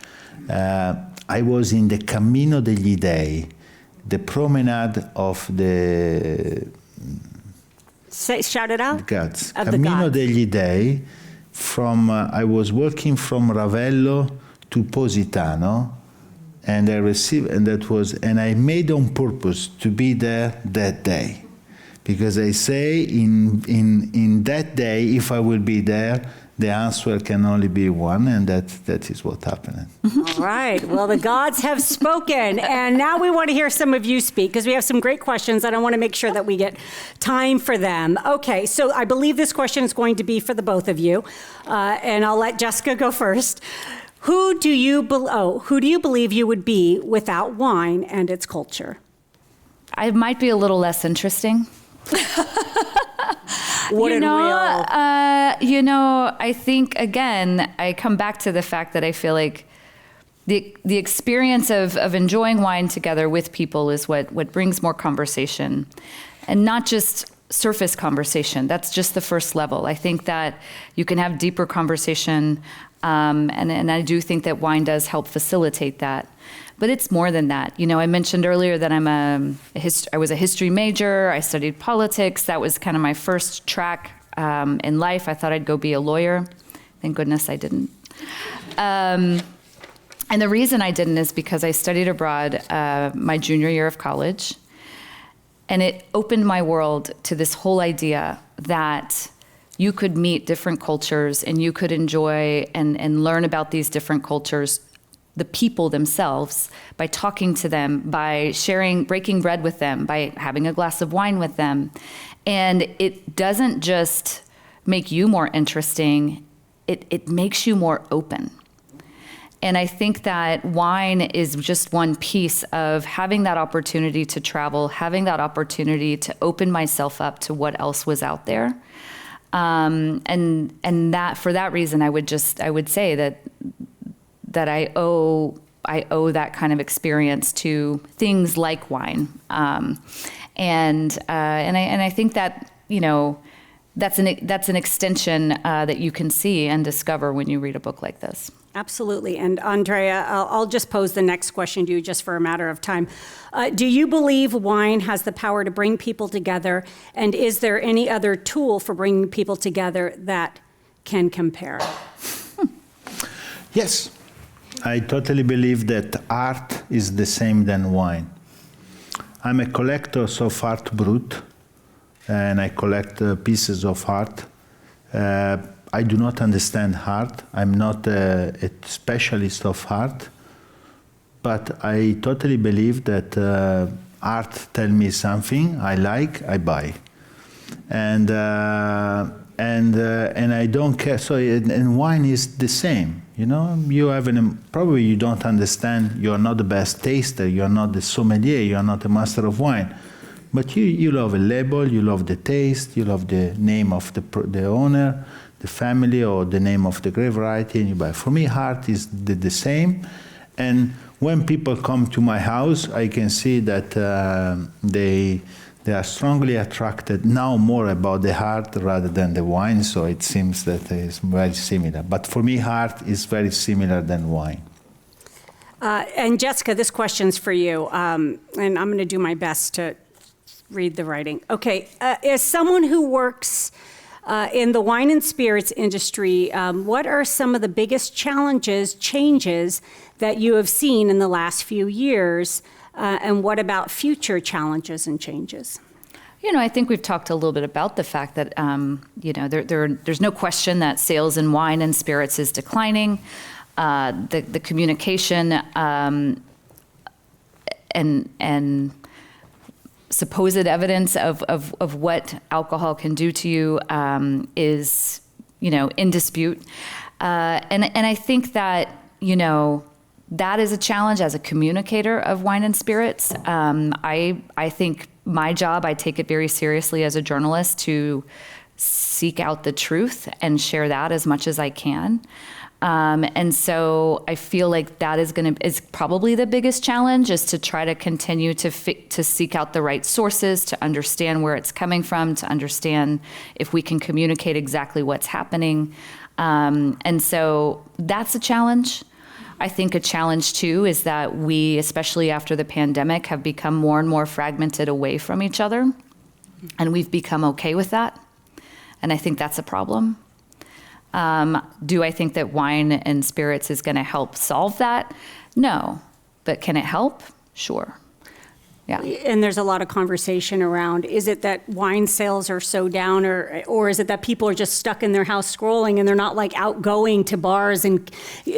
I was in the Camino degli Dei, the promenade of the Shout it out. gods. Of the Camino gods. degli Dei, from, I was walking from Ravello to Positano, and I received, and I made on purpose to be there that day. Because I say in that day, if I will be there, the answer can only be one, and that is what happened. All right. Well, the gods have spoken. And now we want to hear some of you speak, because we have some great questions, and I want to make sure that we get time for them. Okay, so I believe this question is going to be for the both of you. And I'll let Jessica go first. Who do you believe you would be without wine and its culture? I might be a little less interesting. I think, again, I come back to the fact that I feel like the experience of enjoying wine together with people is what brings more conversation, and not just surface conversation. That's just the first level. I think that you can have deeper conversation, and I do think that wine does help facilitate that. But it's more than that. You know, I mentioned earlier that I was a history major. I studied politics. That was kind of my first track in life. I thought I'd go be a lawyer. Thank goodness I didn't. And the reason I didn't is because I studied abroad my junior year of college. And it opened my world to this whole idea that you could meet different cultures and you could enjoy and learn about these different cultures, the people themselves, by talking to them, by breaking bread with them, by having a glass of wine with them. And it doesn't just make you more interesting, it makes you more open. And I think that wine is just one piece of having that opportunity to travel, having that opportunity to open myself up to what else was out there. And that, for that reason, I would say that I owe that kind of experience to things like wine, and I think that, you know, that's an extension that you can see and discover when you read a book like this. Absolutely. And Andrea, I'll just pose the next question to you just for a matter of time. Do you believe wine has the power to bring people together? And is there any other tool for bringing people together that can compare? Yes. I totally believe that art is the same than wine. I'm a collector of art brut, and I collect pieces of art. I do not understand art. I'm not a specialist of art, but I totally believe that art tells me something I like, I buy, and I don't care. So and wine is the same. You know, you have probably you don't understand. You are not the best taster. You are not the sommelier. You are not a master of wine, but you love a label. You love the taste. You love the name of the owner, the family, or the name of the grape variety, and you buy. For me, art is the same, And when people come to my house, I can see that they are strongly attracted now more about the heart rather than the wine, so it seems that it's very similar. But for me, heart is very similar than wine. And Jessica, this question's for you, and I'm going to do my best to read the writing. Okay, as someone who works in the wine and spirits industry, what are some of the biggest changes that you have seen in the last few years, and what about future challenges and changes? I think we've talked a little bit about the fact that, there's no question that sales in wine and spirits is declining. The communication and supposed evidence of what alcohol can do to you is, in dispute. And I think that, that is a challenge as a communicator of wine and spirits. I think my job, I take it very seriously as a journalist to seek out the truth and share that as much as I can. And so I feel like that is probably the biggest challenge, is to try to continue to seek out the right sources, to understand where it's coming from, to understand if we can communicate exactly what's happening. And so that's a challenge. I think a challenge too is that we, especially after the pandemic, have become more and more fragmented away from each other, and we've become okay with that. And I think that's a problem. Do I think that wine and spirits is going to help solve that? No. But can it help? Sure. Yeah. And there's a lot of conversation around, is it that wine sales are so down, or is it that people are just stuck in their house scrolling and they're not like out going to bars and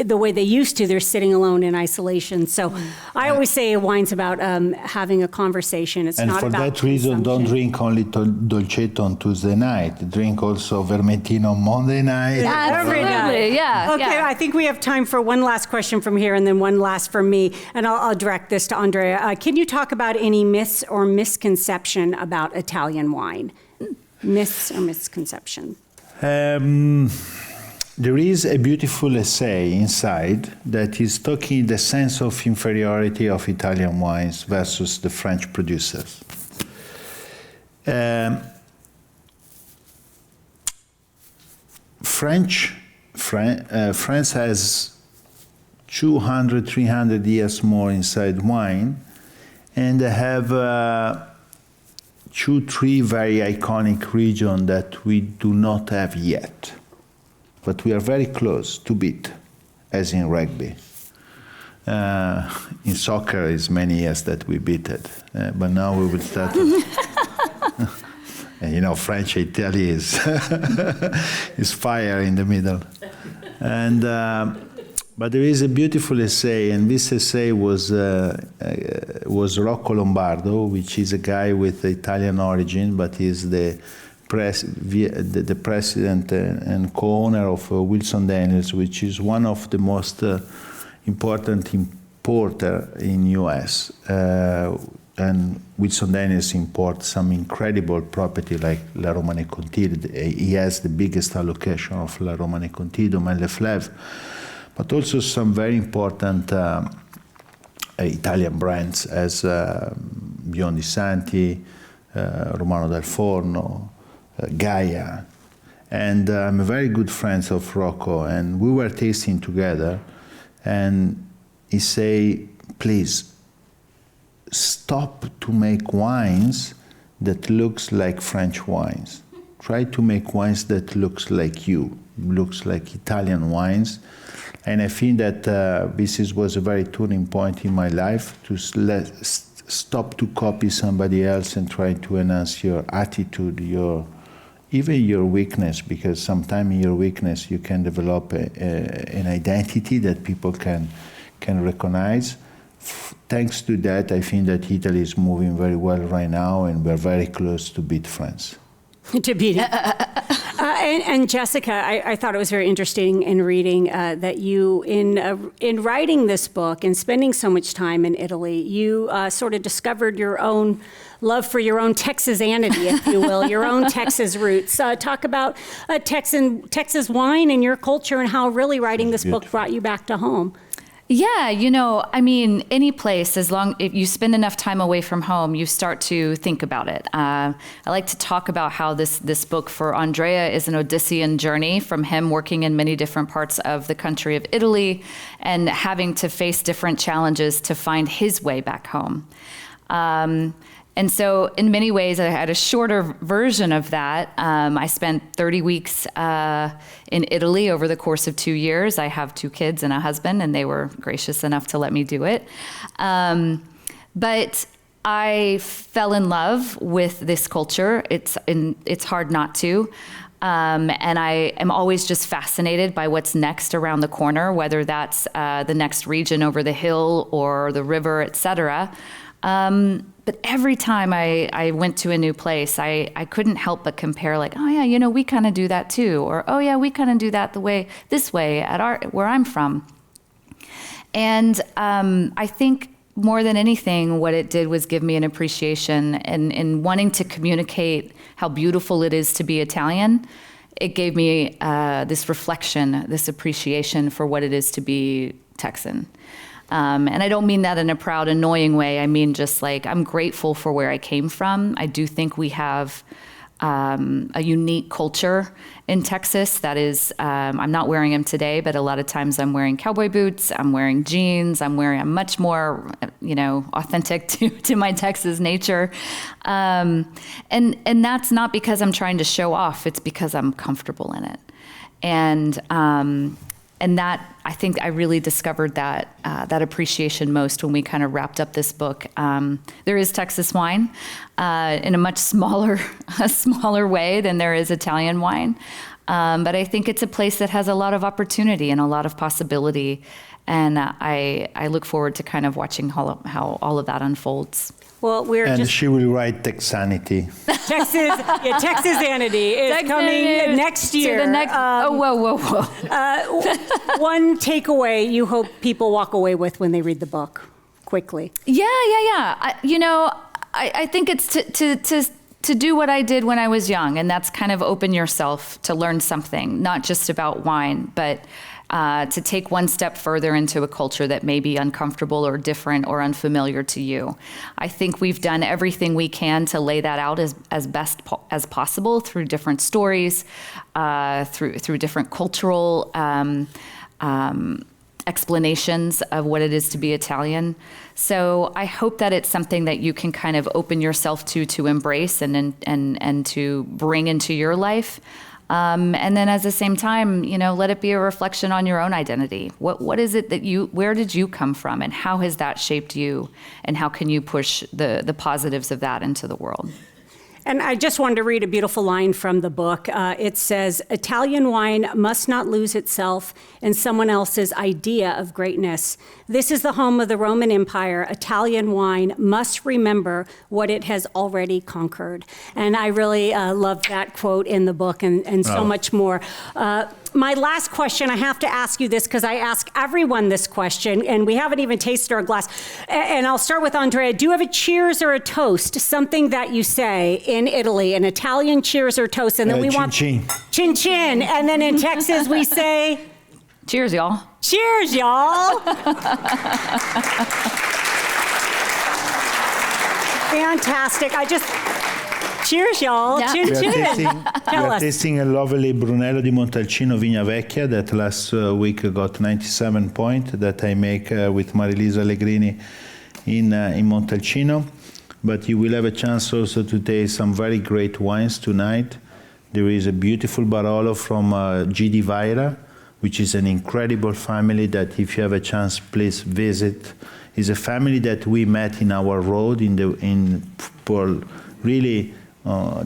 the way they used to? They're sitting alone in isolation. So I always say wine's about having a conversation. It's not about consumption. And for that reason, don't drink only Dolcetto on Tuesday night. Drink also Vermentino on Monday night. Absolutely, yeah. Okay, yeah. I think we have time for one last question from here and then one last from me. And I'll direct this to Andrea. Can you talk about any myths or misconception about Italian wine? Myths or misconception? There is a beautiful essay inside that is talking the sense of inferiority of Italian wines versus the French producers. France has 200, 300 years more inside wine, and they have 2-3 very iconic regions that we do not have yet. But we are very close to beat, as in rugby. In soccer, it's many years that we beat it, but now we will start. And French Italy is is fire in the middle, and but there is a beautiful essay, and this essay was Rocco Lombardo, which is a guy with Italian origin, but is the president and co-owner of Wilson Daniels, which is one of the most important importer in U.S. And Wilson Daniels imports some incredible property like La Romanée Conti. He has the biggest allocation of La Romanée Conti, Domaine Le Fleuve, but also some very important Italian brands as Biondi Santi, Romano del Forno, Gaia. And I'm a very good friend of Rocco, and we were tasting together, and he say, please, stop to make wines that looks like French wines. Try to make wines that looks like you, looks like Italian wines. And I think that this was a very turning point in my life, to stop to copy somebody else and try to enhance your attitude, even your weakness, because sometimes in your weakness you can develop an identity that people can recognize. Thanks to that, I think that Italy is moving very well right now, and we're very close to beat France. To beat it. And Jessica, I thought it was very interesting in reading that you, in writing this book and spending so much time in Italy, you sort of discovered your own love for your own Texasanity, if you will, your own Texas roots. Talk about Texas wine and your culture, and how really writing this book brought you back to home. Yeah, any place, if you spend enough time away from home, you start to think about it. I like to talk about how this book for Andrea is an Odyssean journey from him working in many different parts of the country of Italy and having to face different challenges to find his way back home. And so in many ways, I had a shorter version of that. I spent 30 weeks in Italy over the course of 2 years. I have 2 kids and a husband, and they were gracious enough to let me do it. But I fell in love with this culture. It's hard not to. And I am always just fascinated by what's next around the corner, whether that's the next region over the hill or the river, et cetera. But every time I went to a new place, I couldn't help but compare, like, oh yeah, we kind of do that too, or oh yeah, we kind of do that this way where I'm from. And I think more than anything, what it did was give me an appreciation in wanting to communicate how beautiful it is to be Italian. It gave me this reflection, this appreciation for what it is to be Texan. And I don't mean that in a proud, annoying way. I mean just like I'm grateful for where I came from. I do think we have a unique culture in Texas that is, I'm not wearing them today, but a lot of times I'm wearing cowboy boots, I'm wearing jeans, I'm much more, authentic to my Texas nature. And that's not because I'm trying to show off, it's because I'm comfortable in it. And that, I think I really discovered that appreciation most when we kind of wrapped up this book. There is Texas wine in a much smaller way than there is Italian wine. But I think it's a place that has a lot of opportunity and a lot of possibility. And I look forward to kind of watching how all of that unfolds. Well, she will write Texanity. Texanity is coming next year. To the next, whoa. One takeaway you hope people walk away with when they read the book, quickly. Yeah. I think it's to do what I did when I was young, and that's kind of open yourself to learn something, not just about wine, but to take one step further into a culture that may be uncomfortable or different or unfamiliar to you. I think we've done everything we can to lay that out as best as possible through different stories, through different cultural explanations of what it is to be Italian. So I hope that it's something that you can kind of open yourself to embrace and to bring into your life. And then at the same time, let it be a reflection on your own identity. What is it where did you come from, and how has that shaped you, and how can you push the positives of that into the world? And I just wanted to read a beautiful line from the book. It says, Italian wine must not lose itself in someone else's idea of greatness. This is the home of the Roman Empire. Italian wine must remember what it has already conquered. And I really love that quote in the book and so much more. My last question, I have to ask you this because I ask everyone this question, and we haven't even tasted our glass. And I'll start with Andrea. Do you have a cheers or a toast, something that you say in Italy, an Italian cheers or toast? And then we want chin. Chin chin. And then in Texas we say, cheers, y'all. Cheers, y'all. Fantastic. Cheers, y'all. Yeah. Chin chin. We are tasting a lovely Brunello di Montalcino Vigna Vecchia that last week got 97 points that I make with Marilisa Allegrini in Montalcino. But you will have a chance also to taste some very great wines tonight. There is a beautiful Barolo from G.D. Vajra, which is an incredible family that if you have a chance, please visit. It's a family that we met in our road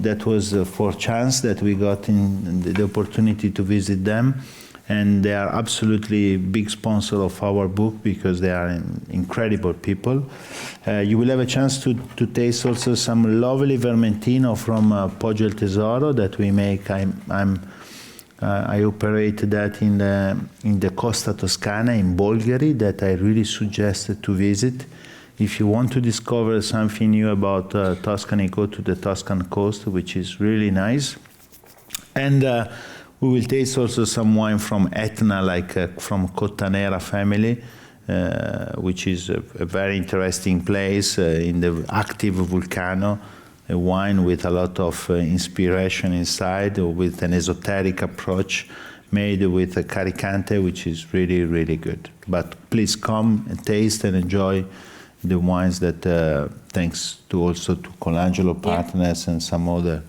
that was for chance that we got the opportunity to visit them, and they are absolutely big sponsor of our book because they are incredible people. You will have a chance to taste also some lovely Vermentino from Poggio il Tesoro that we make. I operate that in the Costa Toscana in Bolgheri that I really suggested to visit. If you want to discover something new about Tuscany, go to the Tuscan coast, which is really nice. And we will taste also some wine from Etna, like from Cotanera family, which is a very interesting place in the active volcano, a wine with a lot of inspiration inside, with an esoteric approach, made with a Caricante, which is really, really good. But please come and taste and enjoy the wines that, thanks to also to Colangelo partners and some other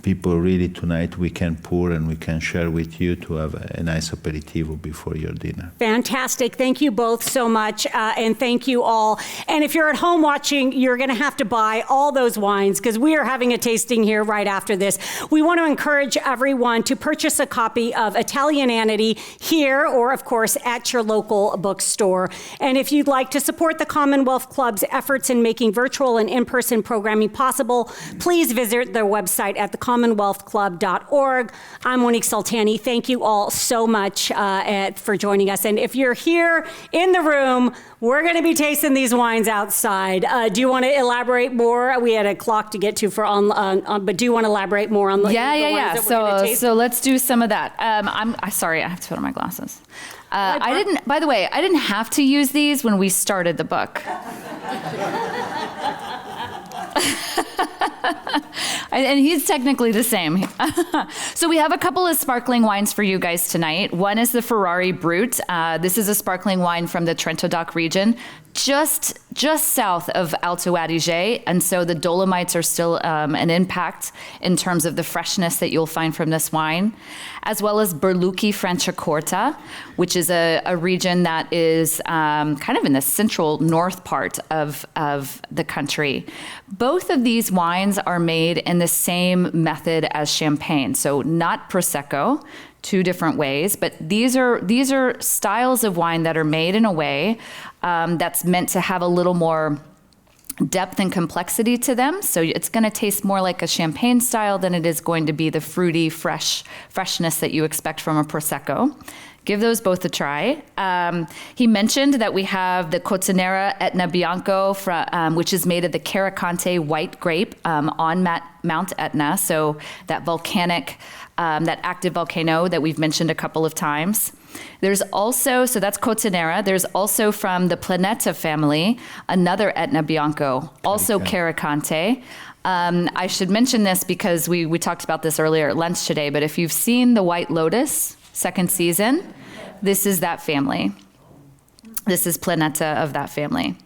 people, really tonight we can pour and we can share with you to have a nice aperitivo before your dinner. Fantastic. Thank you both so much, and thank you all. And if you're at home watching, you're going to have to buy all those wines because we are having a tasting here right after this. We want to encourage everyone to purchase a copy of Italianity here or, of course, at your local bookstore. And if you'd like to support the Commonwealth Club's efforts in making virtual and in-person programming possible, please visit their website at thecommonwealthclub.org. I'm Monique Soltani. Thank you all so much for joining us. And if you're here in the room, we're going to be tasting these wines outside. Do you want to elaborate more? We had a clock to get to for but do you want to elaborate more on the wines that we're going to taste? So let's do some of that. I'm sorry, I have to put on my glasses. By the way, I didn't have to use these when we started the book. And he's technically the same. So we have a couple of sparkling wines for you guys tonight. One is the Ferrari Brut. This is a sparkling wine from the Trento Doc region, just south of Alto Adige, and so the Dolomites are still an impact in terms of the freshness that you'll find from this wine, as well as Berlucchi Franciacorta, which is a region that is kind of in the central north part of the country. Both of these wines are made in the same method as champagne, so not Prosecco, two different ways, but these are styles of wine that are made in a way that's meant to have a little more depth and complexity to them. So it's going to taste more like a champagne style than it is going to be the fruity, freshness that you expect from a Prosecco. Give those both a try. He mentioned that we have the Cotonera Etna Bianco, which is made of the Caricante white grape on Mount Etna, so that volcanic, that active volcano that we've mentioned a couple of times. There's also, so that's Cotonera, there's also from the Planeta family, another Etna Bianco, also Caricante. I should mention this because we talked about this earlier at lunch today, but if you've seen The White Lotus, second season, this is that family. This is Planeta of that family.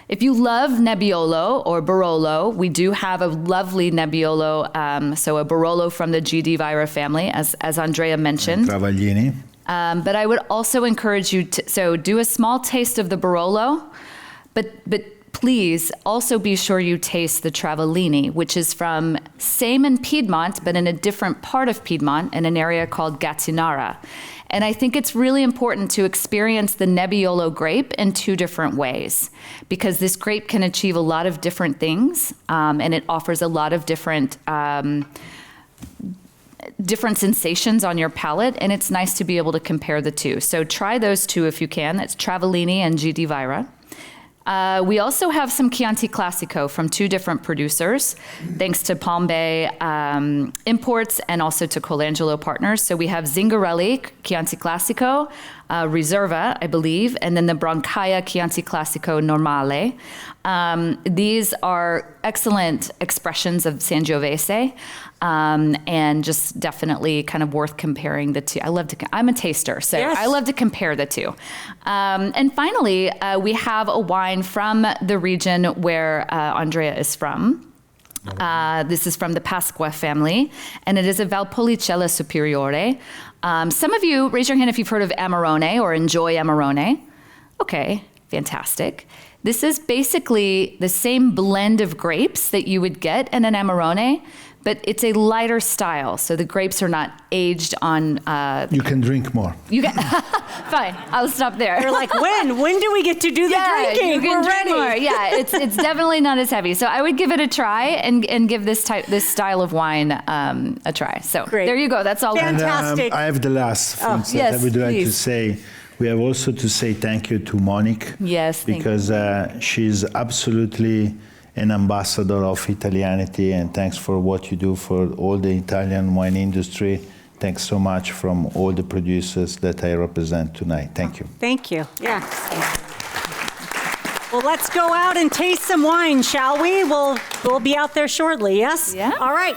If you love Nebbiolo or Barolo, we do have a lovely Nebbiolo, so a Barolo from the GD Vajra family, as Andrea mentioned. Travaglini. But I would also encourage you to do a small taste of the Barolo, but please also be sure you taste the Travaglini, which is from same in Piedmont, but in a different part of Piedmont, in an area called Gattinara. And I think it's really important to experience the Nebbiolo grape in two different ways, because this grape can achieve a lot of different things, and it offers a lot of different sensations on your palate, and it's nice to be able to compare the two. So try those two if you can. That's Travaglini and GD Vajra. We also have some Chianti Classico from two different producers, thanks to Palm Bay Imports and also to Colangelo Partners. So we have Zingarelli Chianti Classico, Riserva, I believe, and then the Brancaia Chianti Classico Normale. These are excellent expressions of Sangiovese, and just definitely kind of worth comparing the two. I'm a taster, so yes. I love to compare the two. And finally, we have a wine from the region where Andrea is from. This is from the Pasqua family, and it is a Valpolicella Superiore. Some of you, raise your hand if you've heard of Amarone or enjoy Amarone. Okay, fantastic. This is basically the same blend of grapes that you would get in an Amarone, but it's a lighter style. So the grapes are not aged on... You can drink more. You can, fine, I'll stop there. You're like, when do we get to do the drinking? We're ready. More. Yeah, it's definitely not as heavy. So I would give it a try and give this style of wine a try. So Great. There you go. That's all. Fantastic. And, I have the last things that I would like to say. We have also to say thank you to Monique. Yes, because she's absolutely an ambassador of Italianity, and thanks for what you do for all the Italian wine industry. Thanks so much from all the producers that I represent tonight. Thank you. Thank you. Yeah. Well, let's go out and taste some wine, shall we? We'll be out there shortly, yes? Yeah. All right.